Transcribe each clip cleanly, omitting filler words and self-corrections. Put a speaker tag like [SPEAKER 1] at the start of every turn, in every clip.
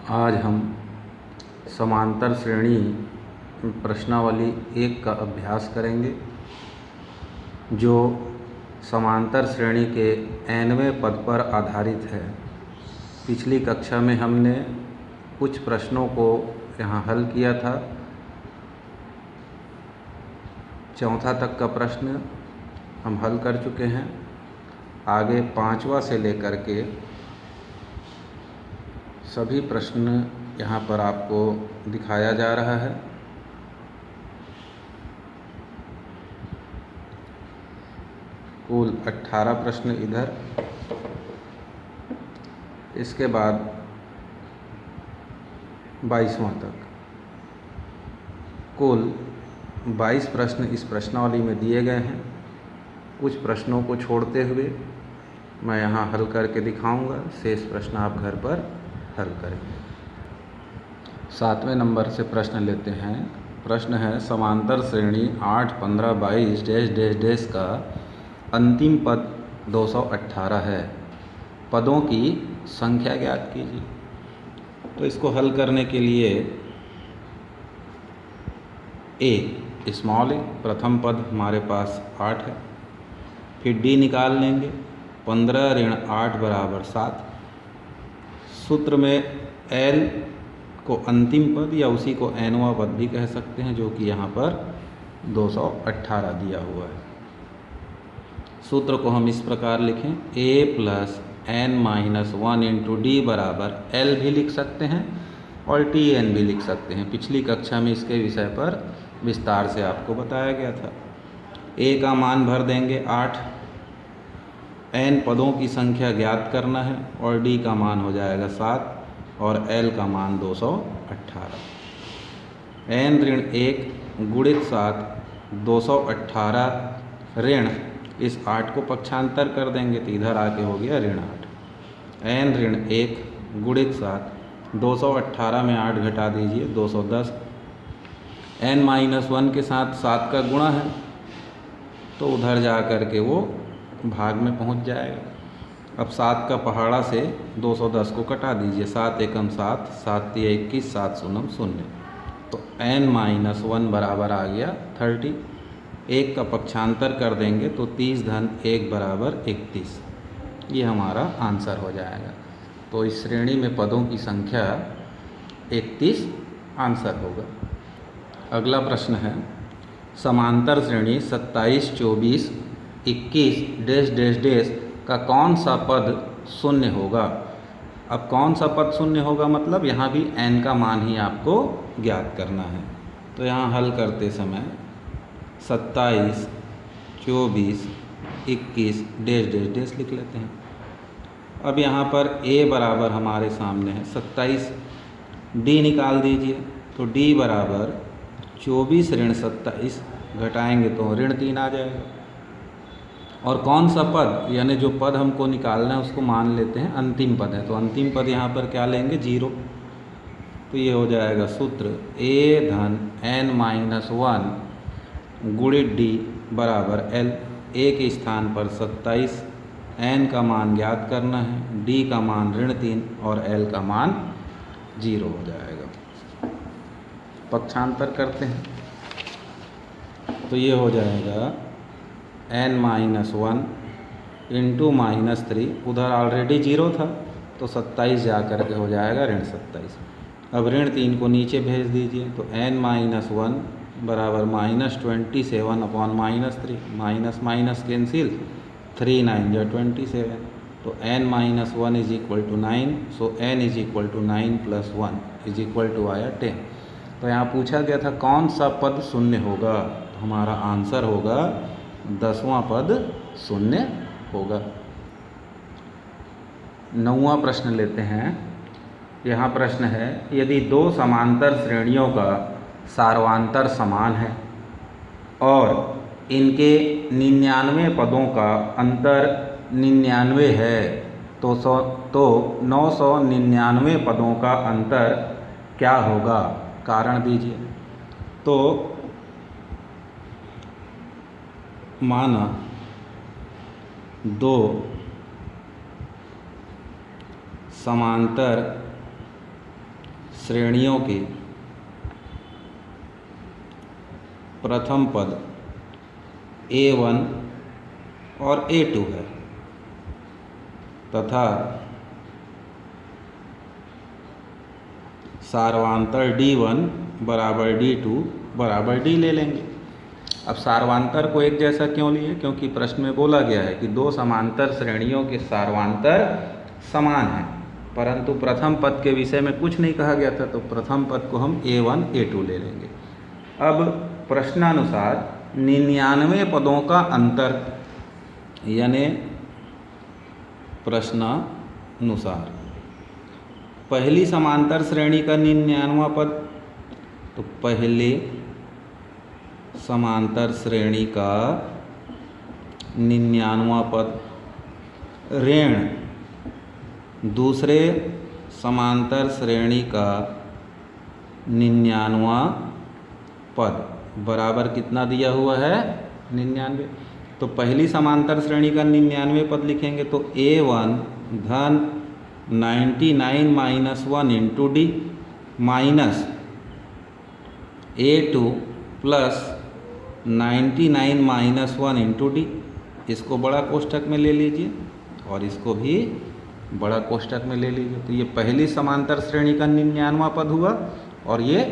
[SPEAKER 1] आज हम समांतर श्रेणी प्रश्नावली 1 का अभ्यास करेंगे, जो समांतर श्रेणी के nवें पद पर आधारित है। पिछली कक्षा में हमने कुछ प्रश्नों को यहाँ हल किया था। चौथा तक का प्रश्न हम हल कर चुके हैं। आगे 5वां से लेकर के सभी प्रश्न यहाँ पर आपको दिखाया जा रहा है। कुल 18 प्रश्न इधर, इसके बाद 22वां तक कुल 22 प्रश्न इस प्रश्नावली में दिए गए हैं। कुछ प्रश्नों को छोड़ते हुए मैं यहाँ हल करके दिखाऊंगा। शेष प्रश्न आप घर पर हल करेंगे। 7वें नंबर से प्रश्न लेते हैं। प्रश्न है, समांतर श्रेणी 8, 15, 22 डैश डैश डैश का अंतिम पद 218 है। पदों की संख्या ज्ञात कीजिए। तो इसको हल करने के लिए स्मॉल ए प्रथम पद हमारे पास 8 है, फिर डी निकाल लेंगे। 15 ऋण 8 बराबर 7। सूत्र में एल को अंतिम पद या उसी को nवां पद भी कह सकते हैं, जो कि यहाँ पर 218 दिया हुआ है। सूत्र को हम इस प्रकार लिखें, a plus n minus 1 into D बराबर l भी लिख सकते हैं और tn भी लिख सकते हैं। पिछली कक्षा में इसके विषय पर विस्तार से आपको बताया गया था। a का मान भर देंगे 8, n पदों की संख्या ज्ञात करना है और d का मान हो जाएगा 7 और l का मान 218। n ऋण 1 गुणित 7 218 ऋण इस 8 को पक्षांतर कर देंगे तो इधर आके हो गया ऋण 8। n ऋण 1 गुणित 7 218 में 8 घटा दीजिए 210। n माइनस 1 के साथ 7 का गुणा है तो उधर जा कर के वो भाग में पहुंच जाएगा। अब 7 का पहाड़ा से 210 को कटा दीजिए। 7 एकम 7, 7 तिया 21, 7 शून्यम 0। तो n माइनस 1 बराबर आ गया 30। 1 का पक्षांतर कर देंगे तो 30 धन 1 बराबर 31। ये हमारा आंसर हो जाएगा। तो इस श्रेणी में पदों की संख्या 31 आंसर होगा। अगला प्रश्न है, समांतर श्रेणी 27, 24, 21 डैश डैश डैश का कौन सा पद शून्य होगा। अब कौन सा पद शून्य होगा मतलब यहाँ भी n का मान ही आपको ज्ञात करना है। तो यहाँ हल करते समय 27, 24, 21 डैश डैश डैश लिख लेते हैं। अब यहाँ पर a बराबर हमारे सामने है 27, d निकाल दीजिए तो d बराबर 24 ऋण 27 घटाएंगे तो ऋण 3 आ जाएगा। और कौन सा पद यानी जो पद हमको निकालना है उसको मान लेते हैं अंतिम पद है। तो अंतिम पद यहाँ पर क्या लेंगे 0। तो ये हो जाएगा सूत्र a धन n माइनस 1 गुणित d बराबर l। a के स्थान पर 27, n का मान ज्ञात करना है, d का मान ऋण 3 और l का मान 0 हो जाएगा। पक्षांतर करते हैं तो ये हो जाएगा n माइनस 1 इंटू माइनस 3। उधर ऑलरेडी 0 था तो 27 जा कर के हो जाएगा ऋण 27। अब ऋण 3 को नीचे भेज दीजिए तो n माइनस 1 बराबर minus 27 upon minus 3। Minus minus cancel, 3 9 या 27। तो n minus 1 is equal to 9। So n is equal to 9 plus 1 is equal to आया 10। तो यहाँ पूछा गया था कौन सा पद शून्य होगा। तो हमारा आंसर होगा 10वां पद शून्य होगा। 9वां प्रश्न लेते हैं। यहाँ प्रश्न है, यदि दो समांतर श्रेणियों का सार्वांतर समान है और इनके 99 पदों का अंतर 99 है तो 999 पदों का अंतर क्या होगा, कारण दीजिए। तो माना दो समांतर श्रेणियों के प्रथम पद A1 और A2 है तथा सार्वांतर D1 बराबर D2 बराबर D ले लेंगे। अब सार्वांतर को एक जैसा क्यों लिए? क्योंकि प्रश्न में बोला गया है कि दो समांतर श्रेणियों के सार्वांतर समान हैं, परंतु प्रथम पद के विषय में कुछ नहीं कहा गया था, तो प्रथम पद को हम A1 A2 ले लेंगे। अब प्रश्नानुसार 99 पदों का अंतर, यानी प्रश्नानुसार पहली समांतर श्रेणी का 99वां पद, तो पहले समांतर श्रेणी का 99वां पद ऋण दूसरे समांतर श्रेणी का 99वां पद बराबर कितना दिया हुआ है? 99। तो पहली समांतर श्रेणी का 99 पद लिखेंगे तो A1 धन 99 minus 1 into D minus A2 plus 99 minus 1 into D. इसको बड़ा कोष्ठक में ले लीजिए और इसको भी बड़ा कोष्ठक में ले लीजिए। तो ये पहली समांतर श्रेणी का 99वां पद हुआ और ये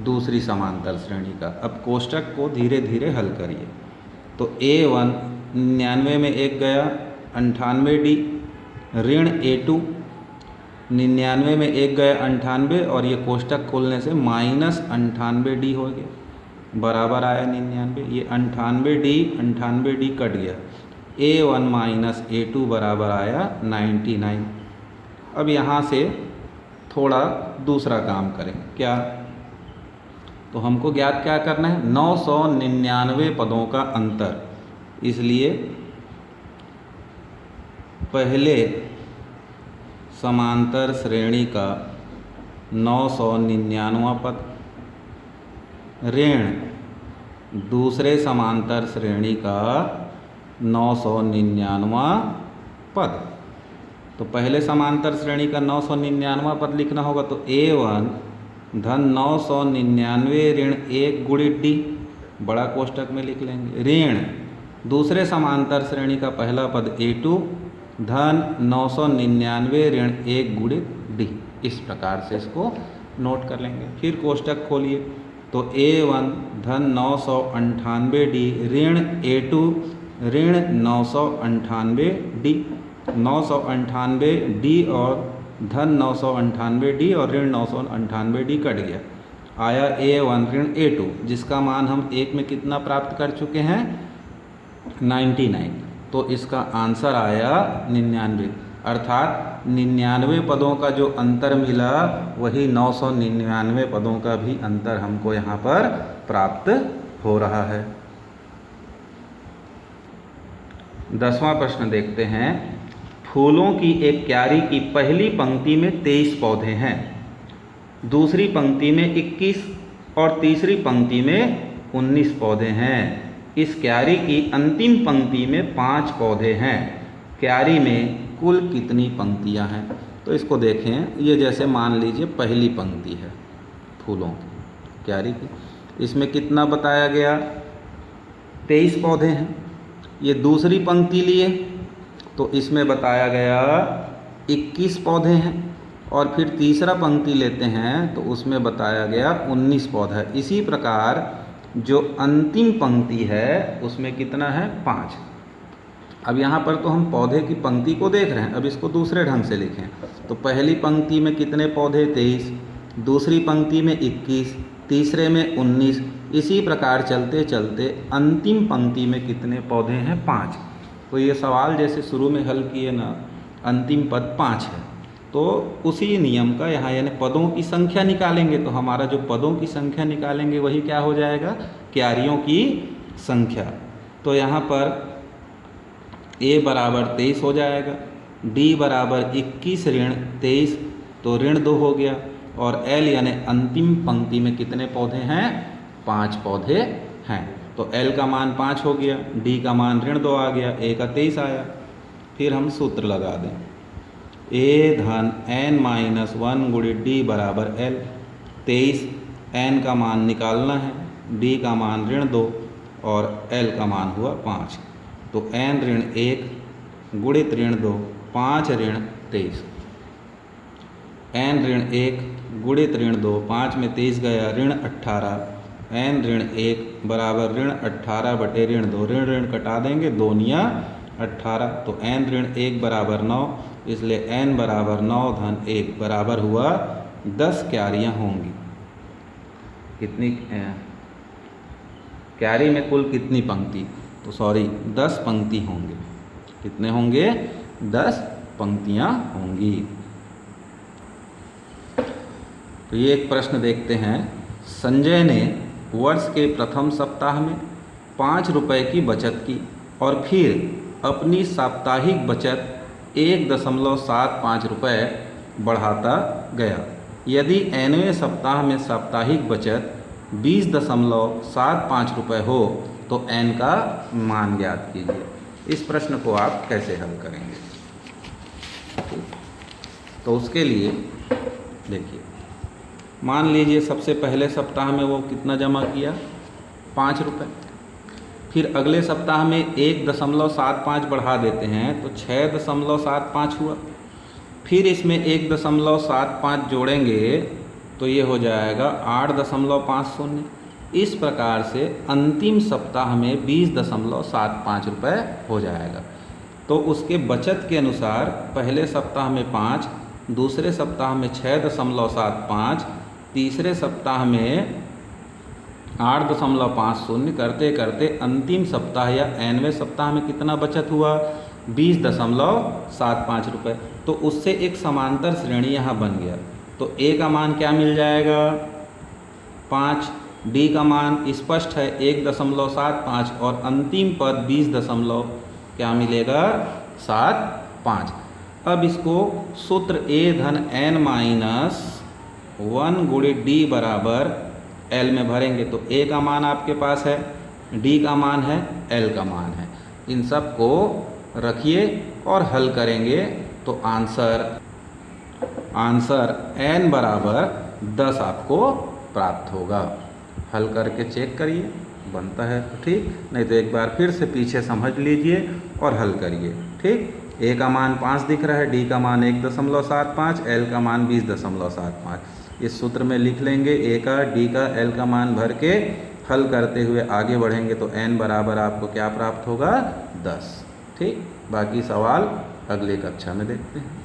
[SPEAKER 1] दूसरी समांतर श्रेणी का। अब कोष्ठक को धीरे धीरे हल करिए। तो A1 99 में एक गया 98D ऋण A2 99 में एक गया 98 और ये कोष्ठक खोलने से माइनस 98D हो गया, बराबर आया 99। ये 98D कट गया, A1 माइनस A2 बराबर आया 99। अब यहाँ से थोड़ा दूसरा काम करें। क्या? तो हमको ज्ञात क्या करना है? 999 पदों का अंतर। इसलिए पहले समांतर श्रेणी का 999वां पद ऋण दूसरे समांतर श्रेणी का 999वां पद। तो पहले समांतर श्रेणी का 999वां पद लिखना होगा तो A1 धन 999 ऋण 1 गुणित D बड़ा कोष्ठक में लिख लेंगे, ऋण दूसरे समांतर श्रेणी का पहला पद A2 धन 999 ऋण 1 गुणित D। इस प्रकार से इसको नोट कर लेंगे। फिर कोष्ठक खोलिए तो A1 धन 998D ऋण A2 ऋण 998D 998D और धन 998D और ऋण 998D कट गया, आया A1 ऋण A2 जिसका मान हम एक में कितना प्राप्त कर चुके हैं? 99। तो इसका आंसर आया 99, अर्थात 99 पदों का जो अंतर मिला वही 999 पदों का भी अंतर हमको यहाँ पर प्राप्त हो रहा है। 10वां प्रश्न देखते हैं। फूलों की एक क्यारी की पहली पंक्ति में 23 पौधे हैं, दूसरी पंक्ति में 21 और तीसरी पंक्ति में 19 पौधे हैं। इस क्यारी की अंतिम पंक्ति में 5 पौधे हैं। क्यारी में कुल कितनी पंक्तियां हैं? तो इसको देखें, ये जैसे मान लीजिए पहली पंक्ति है फूलों की क्यारी की, इसमें कितना बताया गया? 23 पौधे हैं। ये दूसरी पंक्ति लिए तो इसमें बताया गया 21 पौधे हैं और फिर तीसरा पंक्ति लेते हैं तो उसमें बताया गया 19 पौधा है। इसी प्रकार जो अंतिम पंक्ति है उसमें कितना है? 5। अब यहाँ पर तो हम पौधे की पंक्ति को देख रहे हैं, अब इसको दूसरे ढंग से लिखें तो पहली पंक्ति में कितने पौधे? 23, दूसरी पंक्ति में 21, तीसरे में 19। इसी प्रकार चलते चलते अंतिम पंक्ति में कितने पौधे हैं? 5। तो ये सवाल जैसे शुरू में हल किए ना, अंतिम पद 5 है, तो उसी नियम का यहाँ यानी पदों की संख्या निकालेंगे तो हमारा जो पदों की संख्या निकालेंगे वही क्या हो जाएगा? क्यारियों की संख्या। तो यहाँ पर A बराबर 23 हो जाएगा, D बराबर 21 ऋण 23 तो ऋण 2 हो गया और L यानी अंतिम पंक्ति में कितने पौधे हैं? 5 पौधे हैं। तो L का मान 5 हो गया, D का मान ऋण 2 आ गया, A का 23 आया। फिर हम सूत्र लगा दें, A धन n माइनस 1 गुणित D बराबर L। 23, n का मान निकालना है, d का मान -2 और l का मान हुआ 5। तो n ऋण 1 गुणित ऋण 2 5 ऋण 23, n ऋण 1 गुणित ऋण 2 5 में 23 गया ऋण 18, n ऋण 1 बराबर ऋण 18 बटे ऋण 2, ऋण ऋण कटा देंगे, 2 निया 18, तो n ऋण 1 बराबर 9, इसलिए n बराबर 9 धन 1 बराबर हुआ 10 क्यारियाँ होंगी। कितनी क्यारी में कुल कितनी पंक्ति, तो सॉरी 10 पंक्ति होंगे। कितने होंगे? 10 पंक्तियाँ होंगी। तो ये एक प्रश्न देखते हैं। संजय ने वर्ष के प्रथम सप्ताह में 5 रुपये की बचत की और फिर अपनी साप्ताहिक बचत 1.75 रुपये बढ़ाता गया। यदि nवें सप्ताह में साप्ताहिक बचत 20.75 रुपये हो तो n का मान ज्ञात कीजिए। इस प्रश्न को आप कैसे हल करेंगे? तो उसके लिए देखिए, मान लीजिए सबसे पहले सप्ताह में वो कितना जमा किया? 5 रुपये। फिर अगले सप्ताह में 1.75 बढ़ा देते हैं तो 6.75 हुआ। फिर इसमें 1.75 जोड़ेंगे तो ये हो जाएगा 8.50। इस प्रकार से अंतिम सप्ताह में 20.75 रुपये हो जाएगा। तो उसके बचत के अनुसार पहले सप्ताह में 5, दूसरे सप्ताह में 6.75, तीसरे सप्ताह में 8.50 करते करते अंतिम सप्ताह या nवें सप्ताह में कितना बचत हुआ? 20.75 रुपये। तो उससे एक समांतर श्रेणी यहाँ बन गया। तो a का मान क्या मिल जाएगा? 5, d का मान स्पष्ट है 1.75 और अंतिम पद 20 क्या मिलेगा? 75। अब इसको सूत्र a धन n माइनस 1 गुणित d बराबर l में भरेंगे तो a का मान आपके पास है, d का मान है, l का मान है। इन सब को रखिए और हल करेंगे तो आंसर n बराबर 10 आपको प्राप्त होगा। हल करके चेक करिए, बनता है तो ठीक, नहीं तो एक बार फिर से पीछे समझ लीजिए और हल करिए। ठीक, a का मान 5 दिख रहा है, d का मान 1.75, l का मान 20.75। इस सूत्र में लिख लेंगे, a का, d का, l का मान भर के हल करते हुए आगे बढ़ेंगे तो n बराबर आपको क्या प्राप्त होगा? 10। ठीक, बाकी सवाल अगली कक्षा में देखते हैं।